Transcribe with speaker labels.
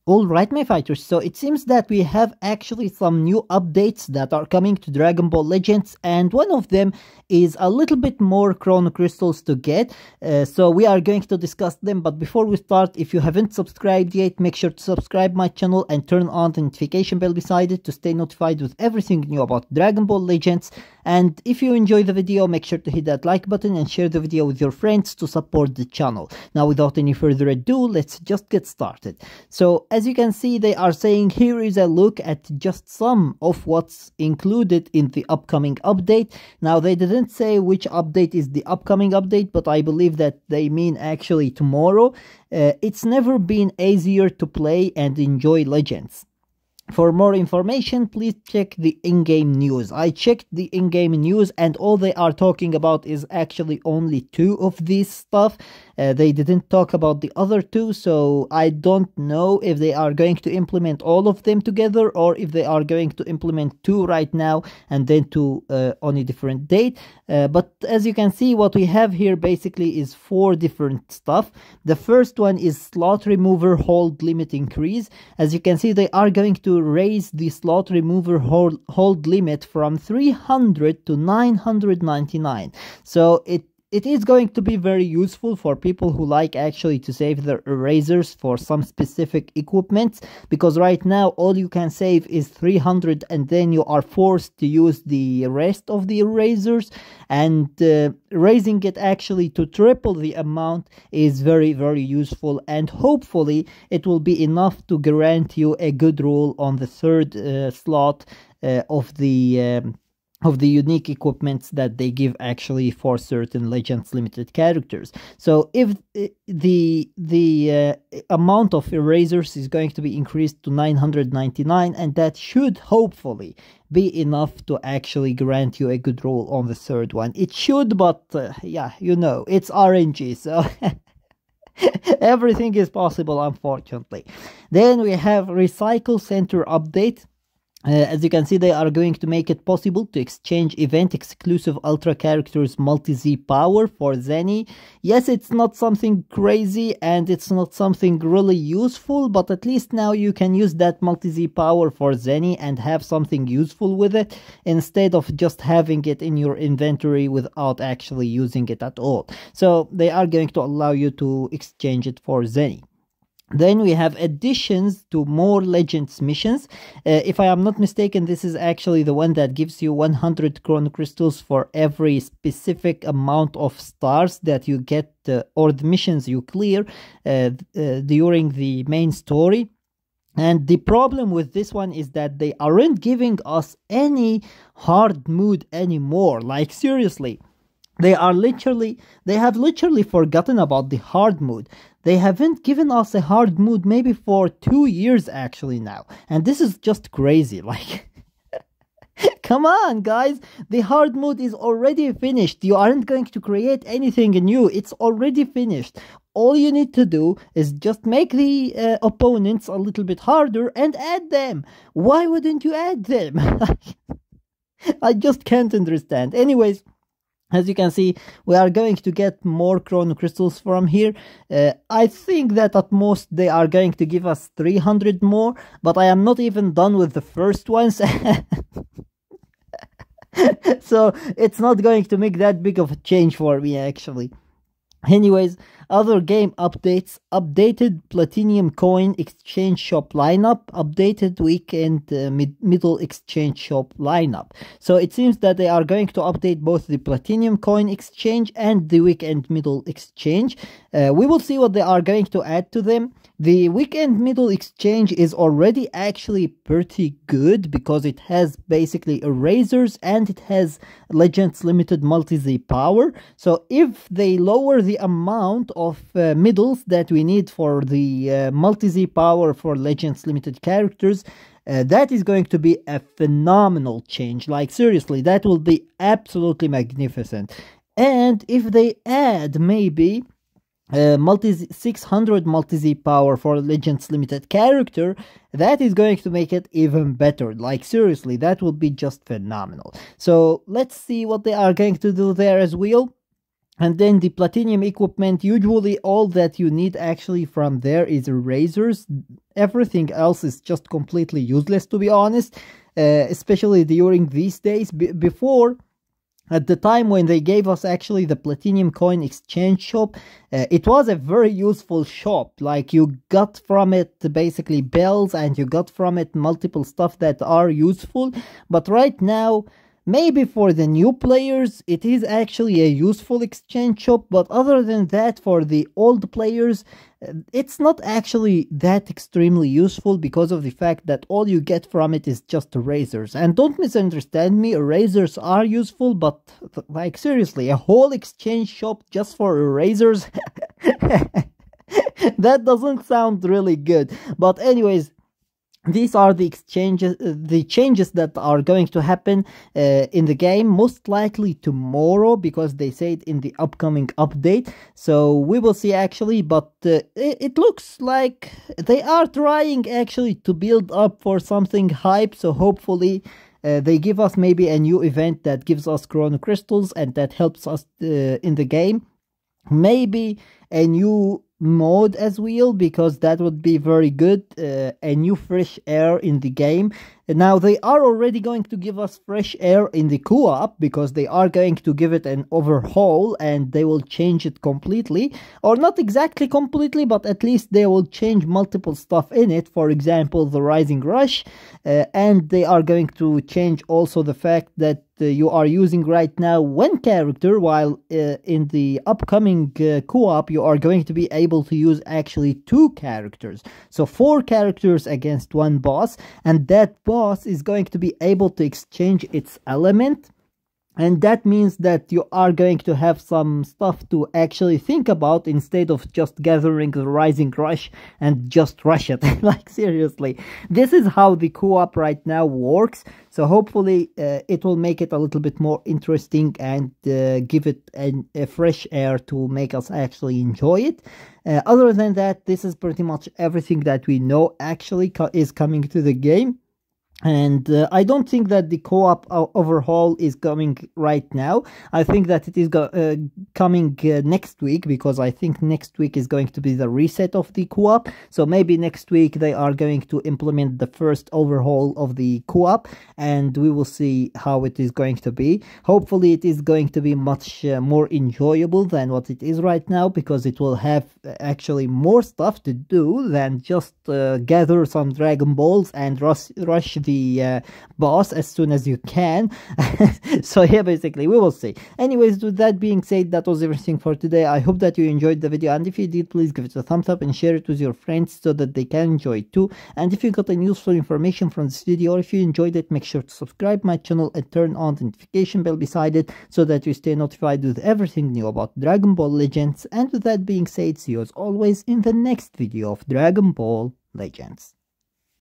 Speaker 1: Alright, my fighters, so it seems that we have actually some new updates that are coming to Dragon Ball Legends, and one of them is a little bit more chrono crystals to get, so we are going to discuss them. But before we start, if you haven't subscribed yet, make sure to subscribe my channel and turn on the notification bell beside it to stay notified with everything new about Dragon Ball Legends. And if you enjoy the video, make sure to hit that like button and share the video with your friends to support the channel. Now, without any further ado, let's just get started. So as you can see, they are saying here is a look at just some of what's included in the upcoming update. Now, they didn't say which update is the upcoming update, but I believe that they mean actually tomorrow. It's never been easier to play and enjoy Legends. For more information, please check the in-game news. I checked the in-game news and all they are talking about is actually only 2 of these stuff. They didn't talk about the other 2, so I don't know if they are going to implement all of them together or if they are going to implement 2 right now and then 2 on a different date. But as you can see, what we have here basically is 4 different stuff. The first one is slot remover hold limit increase. As you can see, they are going to raise the slot remover hold limit from 300 to 999. So it is going to be very useful for people who like actually to save their erasers for some specific equipments, because right now all you can save is 300 and then you are forced to use the rest of the erasers, and raising it actually to triple the amount is very, very useful, and hopefully it will be enough to grant you a good roll on the third slot of the unique equipments that they give actually for certain Legends limited characters. So if the amount of erasers is going to be increased to 999, and that should hopefully be enough to actually grant you a good roll on the third one. It should, but yeah, you know, it's RNG, so everything is possible, unfortunately. Then we have Recycle Center update. As you can see, they are going to make it possible to exchange event-exclusive Ultra Characters Multi-Z Power for Zenny. Yes, it's not something crazy and it's not something really useful, but at least now you can use that Multi-Z Power for Zenny and have something useful with it, instead of just having it in your inventory without actually using it at all. So they are going to allow you to exchange it for Zenny. Then we have additions to more Legends missions. If I am not mistaken, this is actually the one that gives you 100 chrono crystals for every specific amount of stars that you get or the missions you clear during the main story. And the problem with this one is that they aren't giving us any hard mood anymore. Like, seriously. They have literally forgotten about the hard mode. They haven't given us a hard mode maybe for 2 years actually now. And this is just crazy. Like, come on, guys. The hard mode is already finished. You aren't going to create anything new. It's already finished. All you need to do is just make the opponents a little bit harder and add them. Why wouldn't you add them? I just can't understand. Anyways, as you can see, we are going to get more chrono crystals from here. I think that at most they are going to give us 300 more, but I am not even done with the first ones. So it's not going to make that big of a change for me actually. Anyways, other game updates: updated Platinum Coin Exchange Shop lineup, updated Weekend Middle Exchange Shop lineup. So it seems that they are going to update both the Platinum Coin Exchange and the Weekend Middle Exchange. We will see what they are going to add to them. The Weekend Middle Exchange is already actually pretty good because it has basically erasers and it has Legends Limited Multi-Z Power. So if they lower the amount of middles that we need for the Multi-Z Power for Legends Limited characters, that is going to be a phenomenal change. Like, seriously, that will be absolutely magnificent. And if they add maybe 600 multi-Z power for Legends limited character, that is going to make it even better. Like, seriously, that will be just phenomenal. So let's see what they are going to do there as well. And then the platinum equipment, usually all that you need actually from there is erasers. Everything else is just completely useless, to be honest, especially during these days. Before, at the time when they gave us actually the platinum coin exchange shop, it was a very useful shop. Like, you got from it basically bells, and you got from it multiple stuff that are useful. But right now, maybe for the new players, it is actually a useful exchange shop, but other than that, for the old players, it's not actually that extremely useful because of the fact that all you get from it is just erasers. And don't misunderstand me, erasers are useful, but like seriously, a whole exchange shop just for erasers? That doesn't sound really good. But anyways, these are the changes that are going to happen in the game, most likely tomorrow, because they said in the upcoming update. So we will see actually, but it looks like they are trying actually to build up for something hype. So hopefully they give us maybe a new event that gives us chrono crystals and that helps us in the game. Maybe a new mode as well, because that would be very good. A new fresh air in the game. Now they are already going to give us fresh air in the co-op, because they are going to give it an overhaul and they will change it completely, or not exactly completely, but at least they will change multiple stuff in it. For example, the Rising Rush, and they are going to change also the fact that you are using right now one character, while in the upcoming co-op you are going to be able to use actually 2 characters. So 4 characters against 1 boss, and that boss is going to be able to exchange its element. And that means that you are going to have some stuff to actually think about, instead of just gathering the Rising Rush and just rush it. Like seriously, this is how the co-op right now works. So hopefully it will make it a little bit more interesting and give it a fresh air to make us actually enjoy it. Other than that, this is pretty much everything that we know actually is coming to the game. And I don't think that the co-op overhaul is coming right now. I think that it is coming next week, because I think next week is going to be the reset of the co-op. So maybe next week they are going to implement the first overhaul of the co-op, and we will see how it is going to be. Hopefully it is going to be much more enjoyable than what it is right now, because it will have actually more stuff to do than just gather some Dragon Balls and rush the boss as soon as you can. So yeah, basically we will see. Anyways, with that being said, that was everything for today. I hope that you enjoyed the video, and if you did, please give it a thumbs up and share it with your friends so that they can enjoy it too. And if you got any useful information from this video, or if you enjoyed it, make sure to subscribe my channel and turn on the notification bell beside it, so that you stay notified with everything new about Dragon Ball Legends. And with that being said, see you as always in the next video of Dragon Ball Legends.